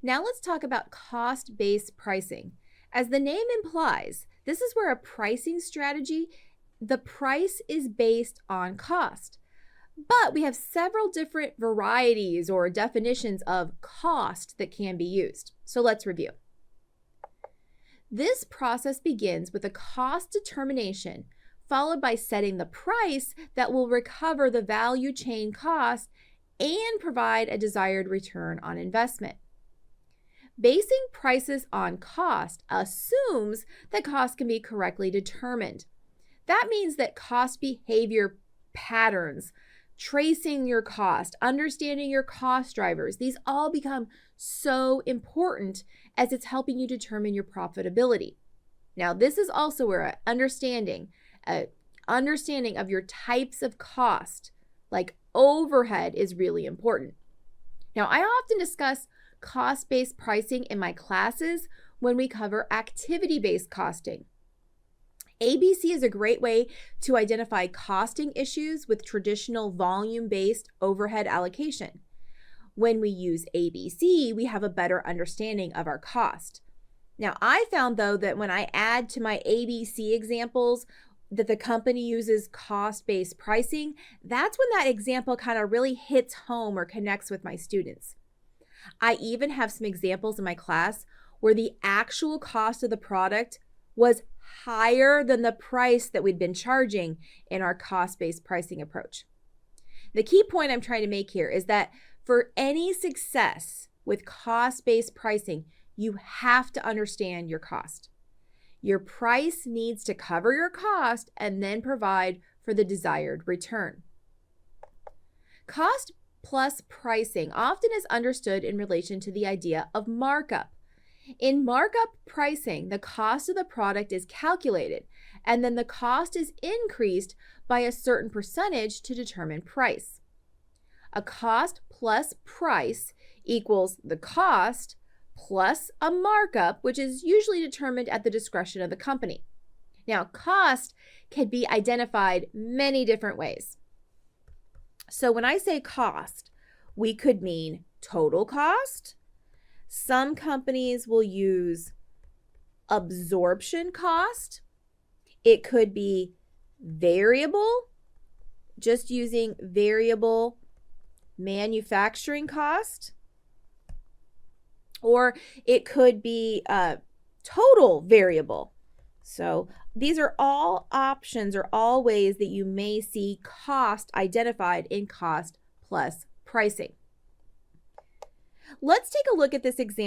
Now let's talk about cost-based pricing. As the name implies, this is where a pricing strategy, the price is based on cost. But we have several different varieties or definitions of cost that can be used. So let's review. This process begins with a cost determination, followed by setting the price that will recover the value chain cost and provide a desired return on investment. Basing prices on cost assumes that cost can be correctly determined. That means that cost behavior patterns, tracing your cost, understanding your cost drivers, these all become so important as it's helping you determine your profitability. Now, this is also where an understanding of your types of cost, like overhead, is really important. Now, I often discuss cost-based pricing in my classes when we cover activity-based costing. ABC is a great way to identify costing issues with traditional volume-based overhead allocation. When we use ABC, we have a better understanding of our cost. Now, I found, though, that when I add to my ABC examples that the company uses cost-based pricing, that's when that example kind of really hits home or connects with my students. I even have some examples in my class where the actual cost of the product was higher than the price that we'd been charging in our cost-based pricing approach. The key point I'm trying to make here is that for any success with cost-based pricing, you have to understand your cost. Your price needs to cover your cost and then provide for the desired return. Cost plus pricing often is understood in relation to the idea of markup. In markup pricing, the cost of the product is calculated, and then the cost is increased by a certain percentage to determine price. A cost plus price equals the cost plus a markup, which is usually determined at the discretion of the company. Now, cost can be identified many different ways. So when I say cost, we could mean total cost. Some companies will use absorption cost. It could be variable, just using variable manufacturing cost. Or it could be total variable. So these are all options or all ways that you may see cost identified in cost plus pricing. Let's take a look at this example.